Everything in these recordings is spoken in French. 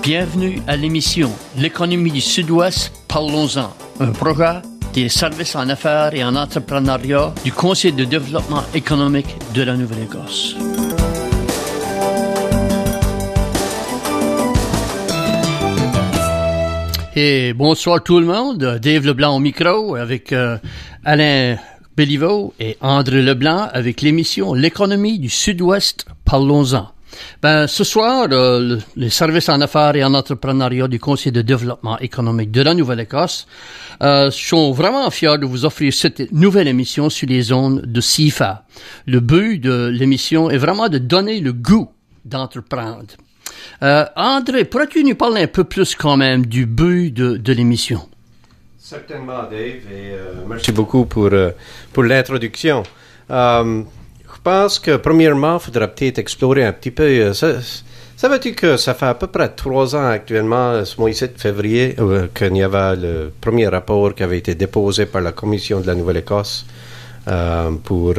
Bienvenue à l'émission L'économie du Sud-Ouest, parlons-en, un programme des services en affaires et en entrepreneuriat du Conseil de développement économique de la Nouvelle-Écosse. Et bonsoir tout le monde, Dave Leblanc au micro avec Alain Béliveau et André Leblanc avec l'émission L'économie du Sud-Ouest, parlons-en. Ce soir, les services en affaires et en entrepreneuriat du Conseil de développement économique de la Nouvelle-Écosse sont vraiment fiers de vous offrir cette nouvelle émission sur les zones de CIFA. Le but de l'émission est vraiment de donner le goût d'entreprendre. André, pourrais-tu nous parler un peu plus quand même du but de l'émission? Certainement, Dave, et merci beaucoup pour l'introduction. Je pense que, premièrement, il faudra peut-être explorer un petit peu. Savais-tu que ça fait à peu près 3 ans actuellement, ce mois-ci de février, qu'il y avait le premier rapport qui avait été déposé par la Commission de la Nouvelle-Écosse pour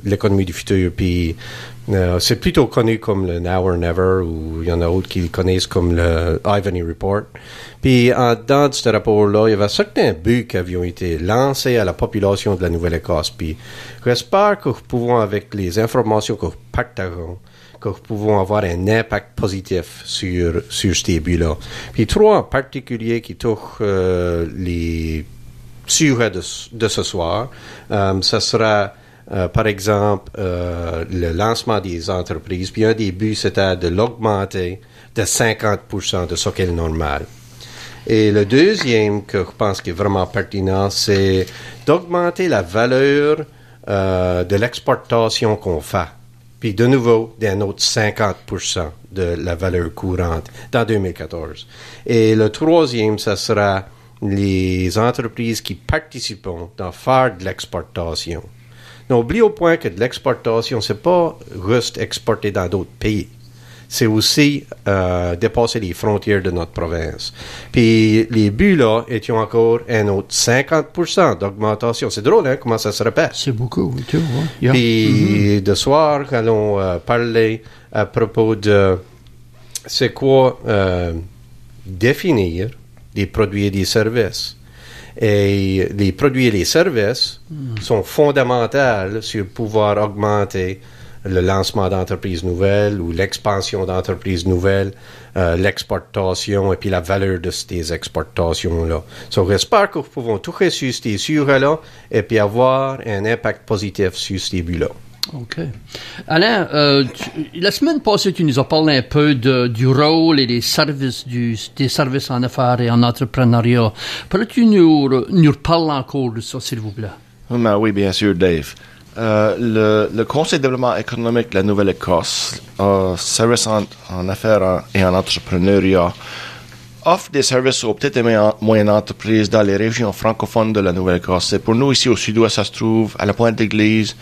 l'économie du futur. Puis, c'est plutôt connu comme le Now or Never, ou il y en a d'autres qui le connaissent comme le Ivany Report. Puis, dans ce rapport-là, il y avait certains buts qui avaient été lancés à la population de la Nouvelle-Écosse. Puis, j'espère que nous pouvons, avec les informations que nous partageons, que nous pouvons avoir un impact positif sur ces buts-là. Puis, 3 en particulier qui touchent les sujets de ce soir. Ce sera... par exemple, le lancement des entreprises. Puis un des buts, c'était de l'augmenter de 50% de ce qu'est le normal. Et le deuxième, que je pense qui est vraiment pertinent, c'est d'augmenter la valeur de l'exportation qu'on fait. Puis de nouveau, d'un autre 50% de la valeur courante dans 2014. Et le troisième, ça sera les entreprises qui participent dans faire de l'exportation. N'oublie au point que de l'exportation, c'est pas juste exporter dans d'autres pays. C'est aussi dépasser les frontières de notre province. Puis les buts là étaient encore un autre 50% d'augmentation. C'est drôle, hein, comment ça se répète. C'est beaucoup, tu vois. Yeah. Puis de soir, allons parler à propos de c'est quoi définir des produits et des services. Et les produits et les services sont fondamentaux sur pouvoir augmenter le lancement d'entreprises nouvelles ou l'expansion d'entreprises nouvelles, l'exportation et puis la valeur de ces exportations-là. Donc, j'espère que nous pouvons toucher sur ces sujets-là et puis avoir un impact positif sur ces buts-là. OK. Alain, la semaine passée, tu nous as parlé un peu du rôle et des services en affaires et en entrepreneuriat. Pourrais-tu nous parler encore de ça, s'il vous plaît? Oui, bien sûr, Dave. Le Conseil de développement économique de la Nouvelle-Écosse, services en affaires et en entrepreneuriat, offre des services aux petites et moyennes entreprises dans les régions francophones de la Nouvelle-Écosse. Et pour nous, ici au sud-ouest, ça se trouve à la Pointe-d'Église,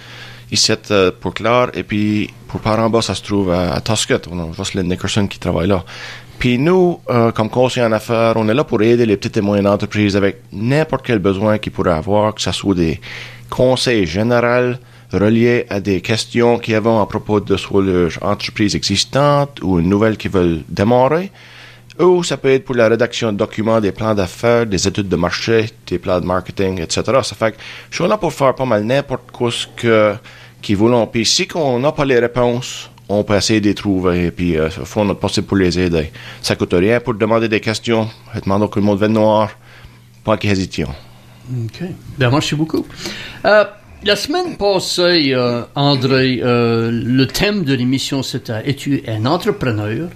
ici pour Clare, et puis pour Par-en-Bas, ça se trouve à Tuscott. On a Jocelyn Nickerson qui travaille là. Puis nous, comme conseiller en affaires, on est là pour aider les petites et moyennes entreprises avec n'importe quel besoin qu'ils pourraient avoir, que ce soit des conseils généraux reliés à des questions qu'ils ont à propos de soit leur entreprise existante ou une nouvelle qu'ils veulent démarrer, ou ça peut être pour la rédaction de documents, des plans d'affaires, des études de marché, des plans de marketing, etc. Ça fait que je suis là pour faire pas mal n'importe quoi qu'ils voulons. Puis si on n'a pas les réponses, on peut essayer de les trouver et puis faire notre possible pour les aider. Ça coûte rien pour demander des questions. Demandons que le monde vienne noir. Pas qu'hésition. OK. Merci beaucoup. La semaine passée, André, le thème de l'émission, c'était « Es-tu un entrepreneur? »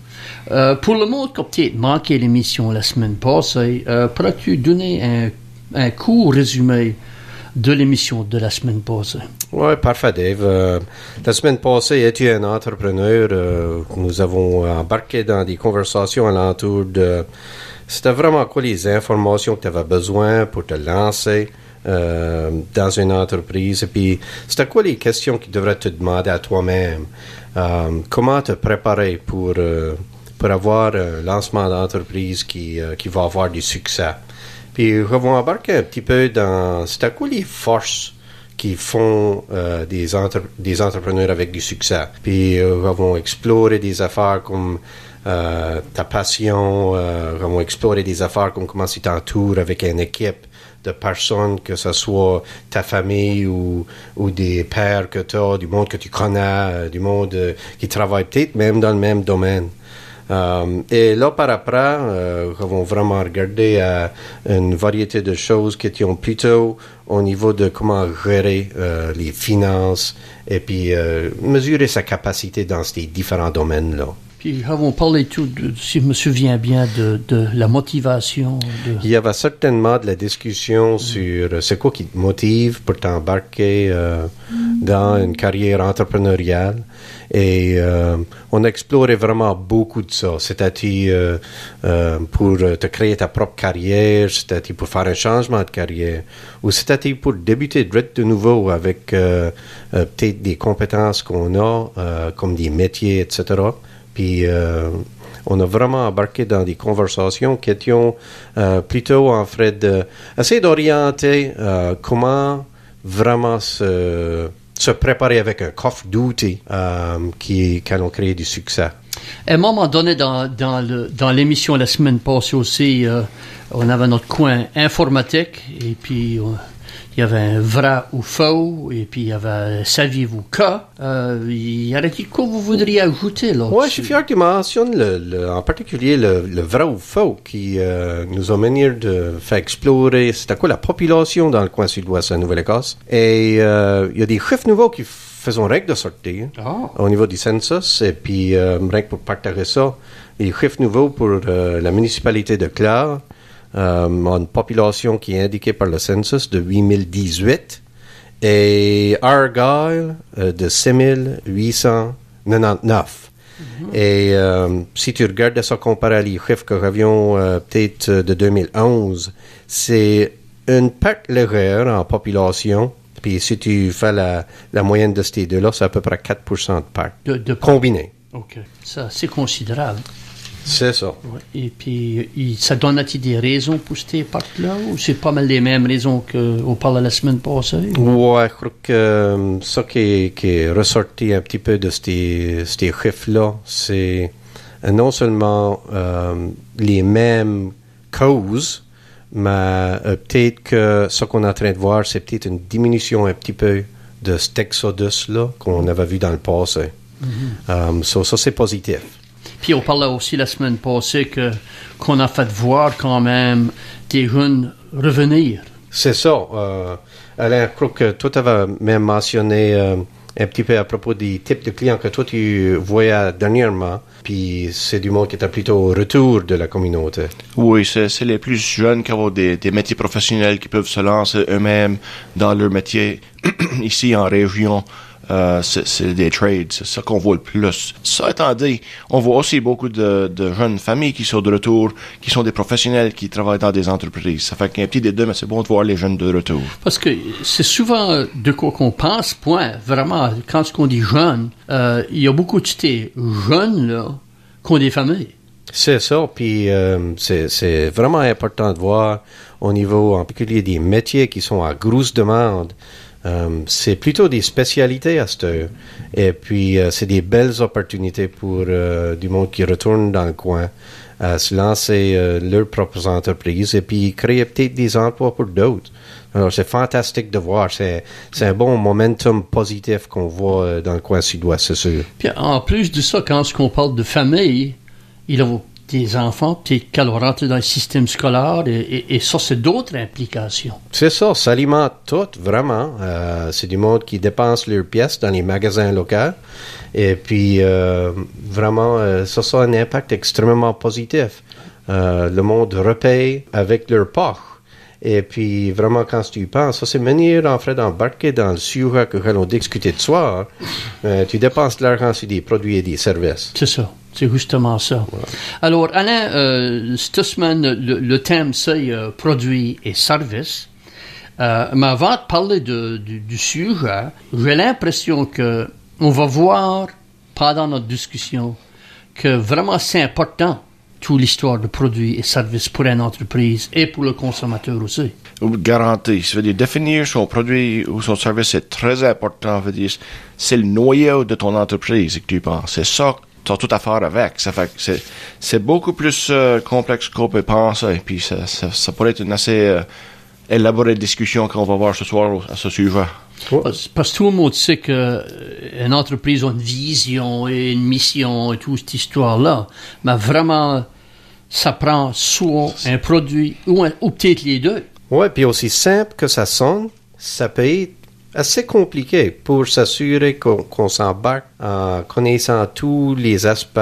Pour le monde qui a peut-être manqué l'émission la semaine passée, pourrais-tu donner un court résumé de l'émission de la semaine passée? Oui, parfait, Dave. La semaine passée, es-tu un entrepreneur? Nous avons embarqué dans des conversations alentour de... C'était vraiment quoi les informations que tu avais besoin pour te lancer dans une entreprise? Et puis, c'était quoi les questions que tu devrais te demander à toi-même? Comment te préparer pour avoir un lancement d'entreprise qui va avoir du succès? Puis, nous avons embarqué un petit peu dans... C'était quoi les forces qui font des entrepreneurs avec du succès? Puis, nous avons exploré des affaires comme ta passion, comment explorer des affaires, comme comment tu t'entoures avec une équipe de personnes, que ce soit ta famille ou des pairs que tu as, du monde que tu connais, du monde qui travaille peut-être même dans le même domaine. Et là, par après, nous avons vraiment regardé une variété de choses qui étaient plutôt au niveau de comment gérer les finances et puis mesurer sa capacité dans ces différents domaines-là. Puis, avons parlé tout, si je me souviens bien, de la motivation. Il y avait certainement de la discussion sur c'est quoi qui te motive pour t'embarquer dans une carrière entrepreneuriale. Et on a exploré vraiment beaucoup de ça. C'était-il pour te créer ta propre carrière, c'était-il pour faire un changement de carrière, ou c'était-il pour débuter de nouveau avec peut-être des compétences qu'on a, comme des métiers, etc. Puis on a vraiment embarqué dans des conversations qui étaient plutôt en fait essayer d'orienter comment vraiment se préparer avec un coffre d'outils qui allons créer du succès. À un moment donné, dans l'émission la semaine passée aussi, on avait notre coin informatique et puis il y avait un vrai ou faux, et puis il y avait saviez-vous que. Il y a quoi vous voudriez ajouter là? Oui, je suis fier que tu mentionnes en particulier le vrai ou faux qui nous a mené de faire explorer c'était quoi la population dans le coin sud-ouest de la Nouvelle-Écosse. Et il y a des chiffres nouveaux qui faisons règle de sortir au niveau du census. Et puis, rien que pour partager ça, les chiffres nouveaux pour la municipalité de Clare. Une population qui est indiquée par le census de 8018 et Argyle de 6899. Et si tu regardes ça comparé à les chiffres que nous avions peut-être de 2011, c'est une perte légère en population. Puis si tu fais la moyenne de ces deux-là, c'est à peu près 4% de perte combinée. OK. Ça, c'est considérable. C'est ça. Ouais. Et puis, ça donne-t-il des raisons pour ces parcs-là ou c'est pas mal les mêmes raisons qu'on parlait la semaine passée? Ouais, je crois que ça qui est ressorti un petit peu de ces chiffres-là, c'est non seulement les mêmes causes, mais peut-être que ce qu'on est en train de voir, c'est peut-être une diminution un petit peu de cet exodus-là qu'on avait vu dans le passé. Ça, c'est positif. Puis on parlait aussi la semaine passée qu'on a fait voir quand même des jeunes revenir. C'est ça. Alain, je crois que toi, tu avais même mentionné un petit peu à propos des types de clients que toi, tu voyais dernièrement. Puis c'est du monde qui était plutôt au retour de la communauté. Oui, c'est les plus jeunes qui ont des métiers professionnels qui peuvent se lancer eux-mêmes dans leur métier ici en région. C'est des trades, c'est ça qu'on voit le plus. Ça étant dit, on voit aussi beaucoup de jeunes familles qui sont de retour, qui sont des professionnels qui travaillent dans des entreprises. Ça fait qu'un petit des deux, mais c'est bon de voir les jeunes de retour. Parce que c'est souvent de quoi qu'on pense, point. Vraiment, quand on dit jeunes, il y a beaucoup de ces jeunes-là qui ont des familles. C'est ça, puis c'est vraiment important de voir au niveau en particulier des métiers qui sont à grosse demande. C'est plutôt des spécialités à cette heure. Et puis, c'est des belles opportunités pour du monde qui retourne dans le coin à se lancer leurs propres entreprises et puis créer peut-être des emplois pour d'autres. Alors, c'est fantastique de voir. C'est un bon momentum positif qu'on voit dans le coin sud-ouest, c'est sûr. Puis, en plus de ça, quand on parle de famille, il y a des enfants, peut-être qu'elles vont rentrer dans le système scolaire et ça, c'est d'autres implications. C'est ça alimente tout, vraiment. C'est du monde qui dépense leurs pièces dans les magasins locaux. Et puis, vraiment, ça a un impact extrêmement positif. Le monde repaye avec leur poche. Et puis, vraiment, quand tu y penses, ça, c'est venir, en fait, d'embarquer dans le sujet que nous allons discuter ce soir. Tu dépenses de l'argent sur des produits et des services. C'est ça. C'est justement ça. Ouais. Alors, Alain, cette semaine, le thème, c'est produits et services. Mais avant de parler du sujet, j'ai l'impression qu'on va voir pendant notre discussion que vraiment c'est important toute l'histoire de produits et services pour une entreprise et pour le consommateur aussi. Garanti. Ça veut dire définir son produit ou son service, c'est très important. Ça veut dire c'est le noyau de ton entreprise que tu penses. C'est ça t'as tout à faire avec. Ça fait que c'est beaucoup plus complexe qu'on peut penser. Puis ça pourrait être une assez élaborée discussion qu'on va voir ce soir à ce sujet. Parce que tout le monde sait qu'une entreprise a une vision et une mission et toute cette histoire-là. Mais vraiment, ça prend soit un produit ou peut-être les deux. Oui, puis aussi simple que ça sonne, ça peut être assez compliqué pour s'assurer qu'on s'embarque en connaissant tous les aspects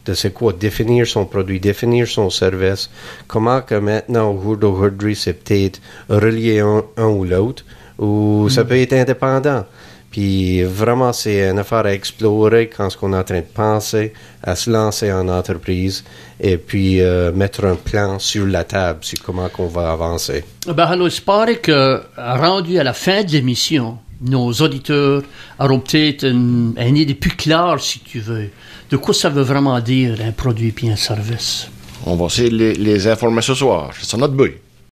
de c'est quoi définir son produit, définir son service, comment que maintenant au jour d'aujourd'hui c'est peut-être relié un ou l'autre, ou ça peut être indépendant. Puis vraiment, c'est une affaire à explorer quand on est en train de penser à se lancer en entreprise et puis mettre un plan sur la table sur comment qu'on va avancer. Ben, alors, j'espère que, rendu à la fin de l'émission, nos auditeurs auront peut-être une idée plus claire, si tu veux, de quoi ça veut vraiment dire un produit puis un service. On va essayer de les informer ce soir. C'est notre but.